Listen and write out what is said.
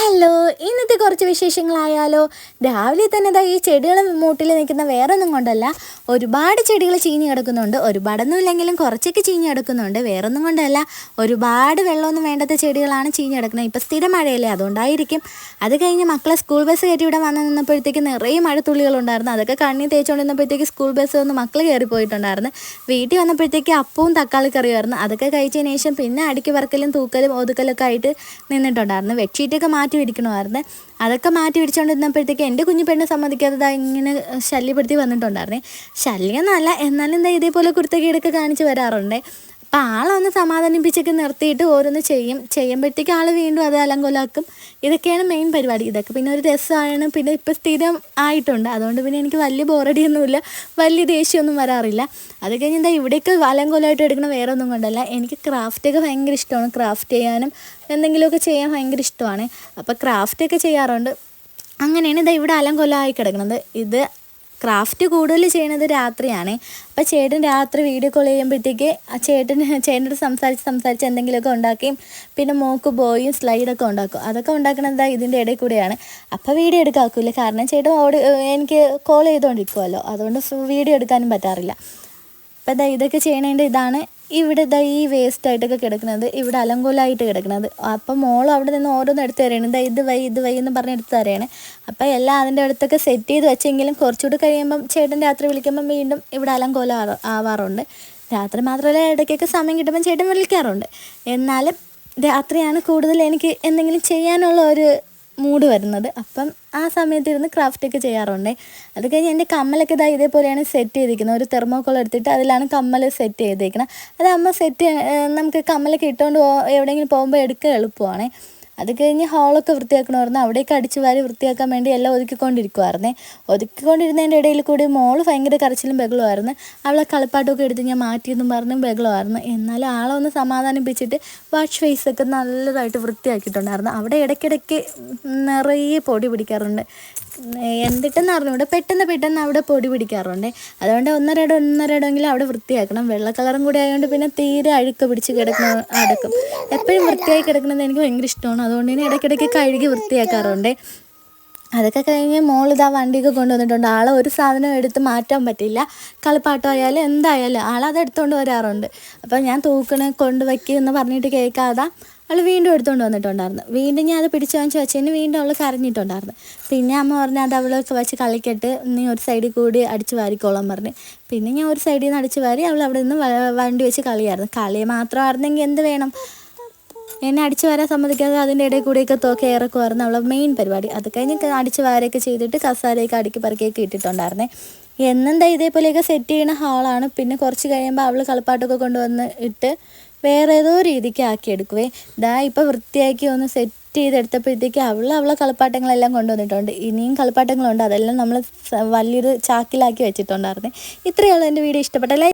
Hello, ഇന്നത്തെ കുറച്ച് വിശേഷങ്ങളായാലോ. രാവിലെ തന്നെ ദാ ഈ ചെടികൾ മൂട്ടിൽ നിൽക്കുന്ന വേറെ ഒന്നും കൊണ്ടല്ല, ഒരുപാട് ചെടികൾ ചീഞ്ഞ് കിടക്കുന്നുണ്ട്. ഒരുപാടൊന്നും ഇല്ലെങ്കിലും കുറച്ചൊക്കെ ചീഞ്ഞ് കിടക്കുന്നുണ്ട്. വേറൊന്നും കൊണ്ടല്ല, ഒരുപാട് വെള്ളമൊന്നും വേണ്ടാത്ത ചെടികളാണ് ചീഞ്ഞ് കിടക്കുന്നത്. ഇപ്പം സ്ഥിരം മഴയല്ലേ, അതുകൊണ്ടായിരിക്കും. അത് കഴിഞ്ഞ് മക്കളെ സ്കൂൾ ബസ് കയറ്റി ഇവിടെ വന്ന് നിന്നപ്പോഴത്തേക്ക് നിറയെ മഴത്തുള്ളികളുണ്ടായിരുന്നു. അതൊക്കെ കണ്ണി തേച്ചുകൊണ്ടിരുന്നപ്പോഴത്തേക്ക് സ്കൂൾ ബസ് വന്ന് മക്കൾ കയറി പോയിട്ടുണ്ടായിരുന്നു. വീട്ടിൽ വന്നപ്പോഴത്തേക്ക് അപ്പവും തക്കാളി കറിയായിരുന്നു. അതൊക്കെ കഴിച്ചതിന് ശേഷം പിന്നെ അടുക്കി പറക്കലും തൂക്കലും ഒതുക്കലൊക്കെ ആയിട്ട് നിന്നിട്ടുണ്ടായിരുന്നു. ബെഡ്ഷീറ്റൊക്കെ മാറ്റി വിരിക്കണമായിരുന്നു. അതൊക്കെ മാറ്റി വിരിച്ചുകൊണ്ടിരുന്നപ്പോഴത്തേക്ക് എൻ്റെ കുഞ്ഞു പെണ്ണ് സമ്മതിക്കാതെ ഇങ്ങനെ ശല്യപ്പെടുത്തി വന്നിട്ടുണ്ടായിരുന്നേ. ശല്യമൊന്നുമല്ല, എന്നാലും എന്താ ഇതേപോലെ കുരുത്തക്കേടൊക്കെ കാണിച്ച് വരാറുണ്ട്. അപ്പം ആളൊന്ന് സമാധാനിപ്പിച്ചൊക്കെ നിർത്തിയിട്ട് ഓരോന്ന് ചെയ്യുമ്പോഴത്തേക്ക് ആൾ വീണ്ടും അത് അലങ്കോലാക്കും. ഇതൊക്കെയാണ് മെയിൻ പരിപാടി. ഇതൊക്കെ പിന്നെ ഒരു രസമാണ്. പിന്നെ ഇപ്പം സ്ഥിരം ആയിട്ടുണ്ട്. അതുകൊണ്ട് പിന്നെ എനിക്ക് വലിയ ബോറടിയൊന്നുമില്ല, വലിയ ദേഷ്യമൊന്നും വരാറില്ല. അത് കഴിഞ്ഞ് എന്താ ഇവിടെയൊക്കെ അലങ്കോലമായിട്ട് എടുക്കണ വേറെ ഒന്നും കൊണ്ടല്ല, എനിക്ക് ക്രാഫ്റ്റൊക്കെ ഭയങ്കര ഇഷ്ടമാണ്. ക്രാഫ്റ്റ് ചെയ്യാനും എന്തെങ്കിലുമൊക്കെ ചെയ്യാൻ ഭയങ്കര ഇഷ്ടമാണ്. അപ്പോൾ ക്രാഫ്റ്റൊക്കെ ചെയ്യാറുണ്ട്. അങ്ങനെയാണ് ഇതാ ഇവിടെ അലങ്കോലമായി കിടക്കുന്നത്. ഇത് ക്രാഫ്റ്റ് കൂടുതൽ ചെയ്യണത് രാത്രിയാണ്. അപ്പോൾ ചേട്ടൻ രാത്രി വീഡിയോ കോൾ ചെയ്യുമ്പോഴത്തേക്ക് ചേട്ടനോട് സംസാരിച്ച് എന്തെങ്കിലുമൊക്കെ ഉണ്ടാക്കുകയും പിന്നെ മോക്ക് ബോയും സ്ലൈഡൊക്കെ ഉണ്ടാക്കും. അതൊക്കെ ഉണ്ടാക്കണത് ഇതിൻ്റെ ഇടയിൽ കൂടെയാണ്. അപ്പോൾ വീഡിയോ എടുക്കാക്കില്ല, കാരണം ചേട്ടൻ എനിക്ക് കോൾ ചെയ്തുകൊണ്ടിരിക്കുമല്ലോ, അതുകൊണ്ട് വീഡിയോ എടുക്കാനും പറ്റാറില്ല. അപ്പോൾ ഇതൊക്കെ ചെയ്യണതിൻ്റെ ഇതാണ് ഇവിടെ ഈ വേസ്റ്റായിട്ടൊക്കെ കിടക്കുന്നത്, ഇവിടെ അലങ്കോലമായിട്ട് കിടക്കുന്നത്. അപ്പം മോളും അവിടെ നിന്ന് ഓരോന്ന് എടുത്ത് തരുകയാണ്. ഇത് വൈ എന്ന് പറഞ്ഞ് എടുത്ത് തരുകയാണ്. അപ്പോൾ എല്ലാം അതിൻ്റെ അടുത്തൊക്കെ സെറ്റ് ചെയ്ത് വെച്ചെങ്കിലും കുറച്ചുകൂടി കഴിയുമ്പം ചേട്ടൻ രാത്രി വിളിക്കുമ്പം വീണ്ടും ഇവിടെ അലങ്കോലം ആവാറുണ്ട്. രാത്രി മാത്രമല്ല, ഇടയ്ക്കൊക്കെ സമയം കിട്ടുമ്പം ചേട്ടൻ വിളിക്കാറുണ്ട്. എന്നാലും രാത്രിയാണ് കൂടുതൽ എനിക്ക് എന്തെങ്കിലും ചെയ്യാനുള്ള ഒരു മൂഡ് വരുന്നത്. അപ്പം ആ സമയത്ത് ഇരുന്ന് ക്രാഫ്റ്റൊക്കെ ചെയ്യാറുണ്ട്. അത് കഴിഞ്ഞ് എൻ്റെ കമ്മലൊക്കെ ഇതേപോലെയാണ് സെറ്റ് ചെയ്തിരിക്കുന്നത്. ഒരു തെർമോക്കോൾ എടുത്തിട്ട് അതിലാണ് കമ്മൽ സെറ്റ് ചെയ്തേക്കുന്നത്. അതാകുമ്പോൾ നമുക്ക് കമ്മലൊക്കെ ഇട്ടുകൊണ്ട് എവിടെയെങ്കിലും പോകുമ്പോൾ എടുക്കാൻ എളുപ്പമാണ്. അത് കഴിഞ്ഞ് ഹാളൊക്കെ വൃത്തിയാക്കണമായിരുന്നു. അവിടേക്ക് അടിച്ചു വാരി വൃത്തിയാക്കാൻ വേണ്ടി എല്ലാം ഒതുക്കിക്കൊണ്ടിരുന്നതിൻ്റെ ഇടയിൽ കൂടി മോള് ഭയങ്കര കരച്ചിലും ബഹളമായിരുന്നു. അവളെ കളിപ്പാട്ടമൊക്കെ എടുത്ത് ഞാൻ മാറ്റിയെന്നും പറഞ്ഞും ബഹളമായിരുന്നു. എന്നാലും ആളെ ഒന്ന് സമാധാനിപ്പിച്ചിട്ട് വാഷ് ഫേസൊക്കെ നല്ലതായിട്ട് വൃത്തിയാക്കിയിട്ടുണ്ടായിരുന്നു. അവിടെ ഇടയ്ക്കിടയ്ക്ക് നിറയെ പൊടി പിടിക്കാറുണ്ട്. എന്തിട്ടെന്ന് അറിഞ്ഞൂടെ, പെട്ടെന്ന് അവിടെ പൊടി പിടിക്കാറുണ്ട്. അതുകൊണ്ട് ഒന്നരടമെങ്കിലും അവിടെ വൃത്തിയാക്കണം. വെള്ള കളറും കൂടി ആയതുകൊണ്ട് പിന്നെ തീരെ അഴുക്ക് പിടിച്ച് അടക്കും. എപ്പോഴും വൃത്തിയായി കിടക്കുന്നത് എനിക്ക് ഭയങ്കര ഇഷ്ടമാണ്. അതുകൊണ്ട് തന്നെ ഇടയ്ക്കിടയ്ക്ക് കഴുകി വൃത്തിയാക്കാറുണ്ട്. അതൊക്കെ കഴിഞ്ഞ് മോളിതാ വണ്ടിയൊക്കെ കൊണ്ടുവന്നിട്ടുണ്ട്. ആളെ ഒരു സാധനം എടുത്ത് മാറ്റാൻ പറ്റില്ല. കളിപ്പാട്ടമായാലും എന്തായാലും ആളത് എടുത്തുകൊണ്ട് വരാറുണ്ട്. അപ്പം ഞാൻ കൊണ്ടുവയ്ക്കുമെന്ന് പറഞ്ഞിട്ട് കേൾക്കാതെ അവൾ വീണ്ടും എടുത്തുകൊണ്ട് വന്നിട്ടുണ്ടായിരുന്നു. വീണ്ടും ഞാൻ അത് പിടിച്ച് വാങ്ങിച്ച് വെച്ചതിന് വീണ്ടും അവൾ കരഞ്ഞിട്ടുണ്ടായിരുന്നു. പിന്നെ അമ്മ പറഞ്ഞു അത് അവളൊക്കെ വെച്ച് കളിക്കട്ട്, നീ ഒരു സൈഡിൽ കൂടി അടിച്ച് വാരിക്കോളാൻ പറഞ്ഞു. പിന്നെ ഞാൻ ഒരു സൈഡിൽ നിന്ന് അടിച്ച് വാരി, അവൾ അവിടെ നിന്ന് വണ്ടി വെച്ച് കളിയായിരുന്നു. കളി മാത്രമായിരുന്നെങ്കിൽ എന്ത് വേണം, എന്നെ അടിച്ചു വരാൻ സമ്മതിക്കാതെ അതിൻ്റെ ഇടയിൽ കൂടെയൊക്കെ കയറക്കുമായിരുന്നു അവളെ മെയിൻ പരിപാടി. അത് കഴിഞ്ഞ് അടിച്ച് വാരൊക്കെ ചെയ്തിട്ട് കസാരയൊക്കെ അടുക്കി പറക്കിയൊക്കെ ഇട്ടിട്ടുണ്ടായിരുന്നേ. എന്നെന്താ ഇതേപോലെയൊക്കെ സെറ്റ് ചെയ്യുന്ന ഹാളാണ്. പിന്നെ കുറച്ച് കഴിയുമ്പോൾ അവൾ കളിപ്പാട്ടൊക്കെ കൊണ്ടുവന്ന് ഇട്ട് വേറെ ഏതോ രീതിക്ക് ആക്കിയെടുക്കുവേ. ഇപ്പോൾ വൃത്തിയാക്കി ഒന്ന് സെറ്റ് ചെയ്തെടുത്തപ്പോഴത്തേക്ക് അവളെ കളിപ്പാട്ടങ്ങളെല്ലാം കൊണ്ടുവന്നിട്ടുണ്ട്. ഇനിയും കളിപ്പാട്ടങ്ങളുണ്ട്, അതെല്ലാം നമ്മൾ വലിയൊരു ചാക്കിലാക്കി വെച്ചിട്ടുണ്ടായിരുന്നേ. ഇത്രയേ ഉള്ളൂ എൻ്റെ വീഡിയോ. ഇഷ്ടപ്പെട്ട